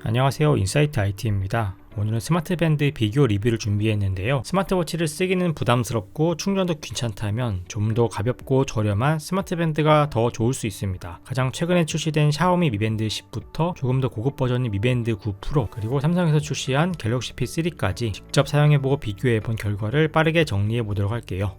안녕하세요, 인사이트 IT입니다. 오늘은 스마트밴드 비교 리뷰를 준비했는데요. 스마트워치를 쓰기는 부담스럽고 충전도 귀찮다면 좀 더 가볍고 저렴한 스마트밴드가 더 좋을 수 있습니다. 가장 최근에 출시된 샤오미 미밴드 10부터 조금 더 고급 버전인 미밴드 9 프로, 그리고 삼성에서 출시한 갤럭시 P3까지 직접 사용해보고 비교해본 결과를 빠르게 정리해보도록 할게요.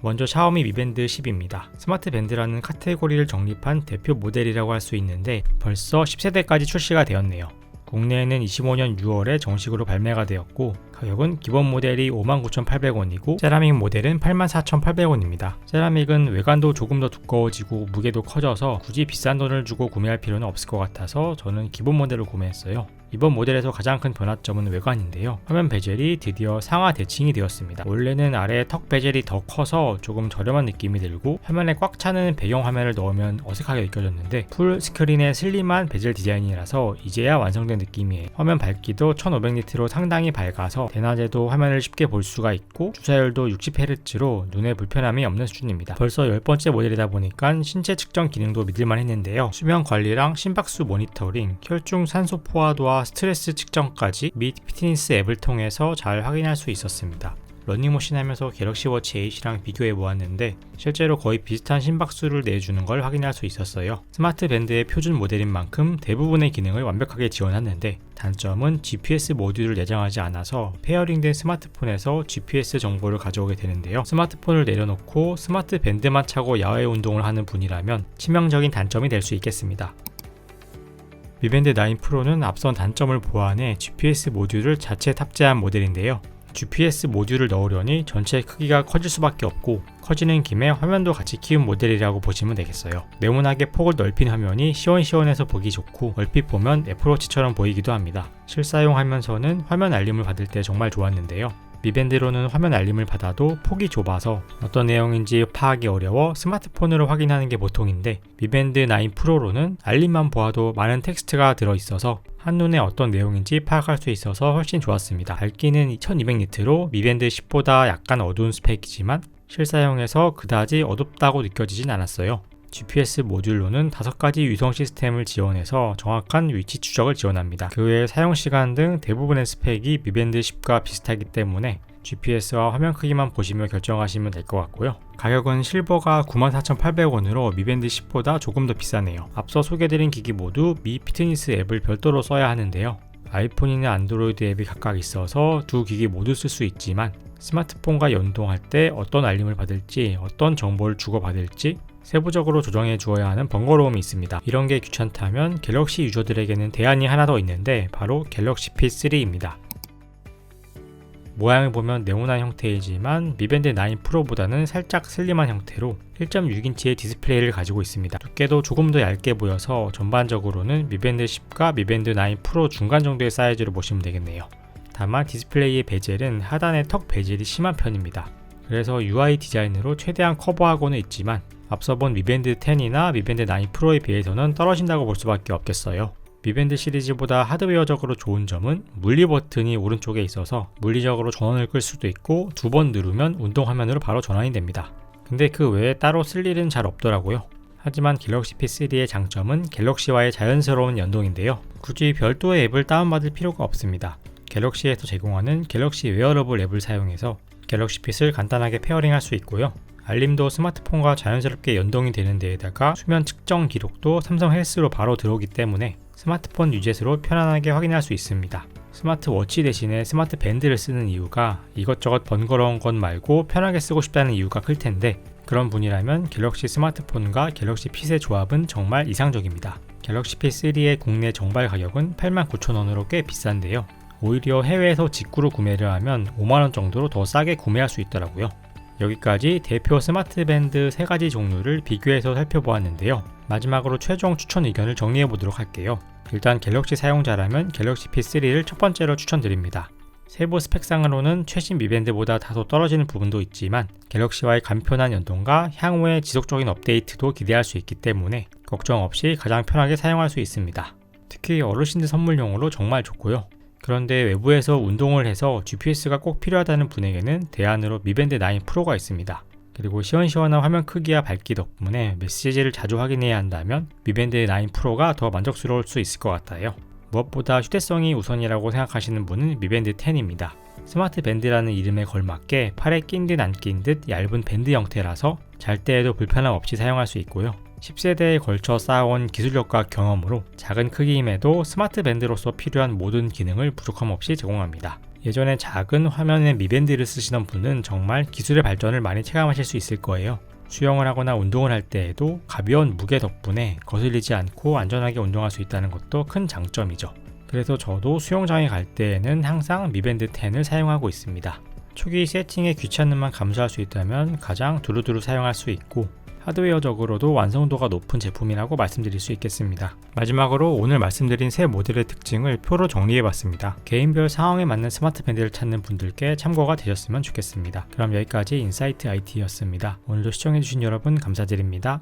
먼저 샤오미 미밴드 10입니다. 스마트밴드라는 카테고리를 정립한 대표 모델이라고 할 수 있는데 벌써 10세대까지 출시가 되었네요. 국내에는 25년 6월에 정식으로 발매가 되었고, 가격은 기본 모델이 59,800원이고 세라믹 모델은 84,800원입니다. 세라믹은 외관도 조금 더 두꺼워지고 무게도 커져서 굳이 비싼 돈을 주고 구매할 필요는 없을 것 같아서 저는 기본 모델을 구매했어요. 이번 모델에서 가장 큰 변화점은 외관인데요. 화면 베젤이 드디어 상하 대칭이 되었습니다. 원래는 아래 턱 베젤이 더 커서 조금 저렴한 느낌이 들고 화면에 꽉 차는 배경 화면을 넣으면 어색하게 느껴졌는데, 풀 스크린의 슬림한 베젤 디자인이라서 이제야 완성된 느낌이에요. 화면 밝기도 1500니트로 상당히 밝아서 대낮에도 화면을 쉽게 볼 수가 있고, 주사율도 60Hz로 눈에 불편함이 없는 수준입니다. 벌써 10번째 모델이다 보니까 신체 측정 기능도 믿을만 했는데요. 수면 관리랑 심박수 모니터링, 혈중 산소 포화도와 스트레스 측정까지 및 피트니스 앱을 통해서 잘 확인할 수 있었습니다. 러닝머신 하면서 갤럭시 워치 8이랑 비교해 보았는데 실제로 거의 비슷한 심박수를 내주는 걸 확인할 수 있었어요. 스마트 밴드의 표준 모델인 만큼 대부분의 기능을 완벽하게 지원하는데, 단점은 GPS 모듈을 내장하지 않아서 페어링된 스마트폰에서 GPS 정보를 가져오게 되는데요. 스마트폰을 내려놓고 스마트 밴드만 차고 야외 운동을 하는 분이라면 치명적인 단점이 될 수 있겠습니다. 미밴드 9 프로는 앞선 단점을 보완해 GPS 모듈을 자체 탑재한 모델인데요. GPS 모듈을 넣으려니 전체 크기가 커질 수밖에 없고, 커지는 김에 화면도 같이 키운 모델이라고 보시면 되겠어요. 네모나게 폭을 넓힌 화면이 시원시원해서 보기 좋고, 얼핏 보면 애플워치처럼 보이기도 합니다. 실사용하면서는 화면 알림을 받을 때 정말 좋았는데요. 미밴드로는 화면 알림을 받아도 폭이 좁아서 어떤 내용인지 파악이 어려워 스마트폰으로 확인하는 게 보통인데, 미밴드 9 프로로는 알림만 보아도 많은 텍스트가 들어있어서 한눈에 어떤 내용인지 파악할 수 있어서 훨씬 좋았습니다. 밝기는 1200니트로 미밴드 10보다 약간 어두운 스펙이지만 실사용에서 그다지 어둡다고 느껴지진 않았어요. GPS 모듈로는 5가지 위성 시스템을 지원해서 정확한 위치 추적을 지원합니다. 그 외에 사용시간 등 대부분의 스펙이 미밴드 10과 비슷하기 때문에 GPS와 화면 크기만 보시며 결정하시면 될 것 같고요. 가격은 실버가 94,800원으로 미밴드 10보다 조금 더 비싸네요. 앞서 소개드린 기기 모두 미 피트니스 앱을 별도로 써야 하는데요. 아이폰이나 안드로이드 앱이 각각 있어서 두 기기 모두 쓸 수 있지만 스마트폰과 연동할 때 어떤 알림을 받을지, 어떤 정보를 주고받을지 세부적으로 조정해 주어야 하는 번거로움이 있습니다. 이런 게 귀찮다면 갤럭시 유저들에게는 대안이 하나 더 있는데 바로 갤럭시 P3입니다. 모양을 보면 네모난 형태이지만 미밴드 9 프로보다는 살짝 슬림한 형태로 1.6인치의 디스플레이를 가지고 있습니다. 두께도 조금 더 얇게 보여서 전반적으로는 미밴드 10과 미밴드 9 프로 중간 정도의 사이즈로 보시면 되겠네요. 다만 디스플레이의 베젤은 하단의 턱 베젤이 심한 편입니다. 그래서 UI 디자인으로 최대한 커버하고는 있지만 앞서 본 미밴드 10이나 미밴드 9 프로에 비해서는 떨어진다고 볼 수밖에 없겠어요. 미밴드 시리즈보다 하드웨어적으로 좋은 점은 물리 버튼이 오른쪽에 있어서 물리적으로 전원을 끌 수도 있고 2번 누르면 운동 화면으로 바로 전환이 됩니다. 근데 그 외에 따로 쓸 일은 잘 없더라고요. 하지만 갤럭시 P3의 장점은 갤럭시와의 자연스러운 연동인데요. 굳이 별도의 앱을 다운받을 필요가 없습니다. 갤럭시에서 제공하는 갤럭시 웨어러블 앱을 사용해서 갤럭시 핏을 간단하게 페어링할 수 있고요. 알림도 스마트폰과 자연스럽게 연동이 되는 데에다가 수면 측정 기록도 삼성 헬스로 바로 들어오기 때문에 스마트폰 위젯으로 편안하게 확인할 수 있습니다. 스마트워치 대신에 스마트 밴드를 쓰는 이유가 이것저것 번거로운 것 말고 편하게 쓰고 싶다는 이유가 클 텐데, 그런 분이라면 갤럭시 스마트폰과 갤럭시 핏의 조합은 정말 이상적입니다. 갤럭시 P3의 국내 정발 가격은 89,000원으로 꽤 비싼데요. 오히려 해외에서 직구로 구매를 하면 5만원 정도로 더 싸게 구매할 수 있더라고요. 여기까지 대표 스마트 밴드 3가지 종류를 비교해서 살펴보았는데요. 마지막으로 최종 추천 의견을 정리해 보도록 할게요. 일단 갤럭시 사용자라면 갤럭시 P3를 첫 번째로 추천드립니다. 세부 스펙상으로는 최신 미밴드보다 다소 떨어지는 부분도 있지만 갤럭시와의 간편한 연동과 향후의 지속적인 업데이트도 기대할 수 있기 때문에 걱정 없이 가장 편하게 사용할 수 있습니다. 특히 어르신들 선물용으로 정말 좋고요. 그런데 외부에서 운동을 해서 GPS가 꼭 필요하다는 분에게는 대안으로 미밴드 9 프로가 있습니다. 그리고 시원시원한 화면 크기와 밝기 덕분에 메시지를 자주 확인해야 한다면 미밴드 9 프로가 더 만족스러울 수 있을 것 같아요. 무엇보다 휴대성이 우선이라고 생각하시는 분은 미밴드 10입니다. 스마트 밴드라는 이름에 걸맞게 팔에 낀 듯 안 낀 듯 얇은 밴드 형태라서 잘 때에도 불편함 없이 사용할 수 있고요. 10세대에 걸쳐 쌓아온 기술력과 경험으로 작은 크기임에도 스마트 밴드로서 필요한 모든 기능을 부족함 없이 제공합니다. 예전에 작은 화면의 미밴드를 쓰시던 분은 정말 기술의 발전을 많이 체감하실 수 있을 거예요. 수영을 하거나 운동을 할 때에도 가벼운 무게 덕분에 거슬리지 않고 안전하게 운동할 수 있다는 것도 큰 장점이죠. 그래서 저도 수영장에 갈 때에는 항상 미밴드 10을 사용하고 있습니다. 초기 세팅의 귀찮음만 감수할 수 있다면 가장 두루두루 사용할 수 있고 하드웨어적으로도 완성도가 높은 제품이라고 말씀드릴 수 있겠습니다. 마지막으로 오늘 말씀드린 세 모델의 특징을 표로 정리해봤습니다. 개인별 상황에 맞는 스마트 밴드를 찾는 분들께 참고가 되셨으면 좋겠습니다. 그럼 여기까지 인사이트 IT였습니다. 오늘도 시청해주신 여러분 감사드립니다.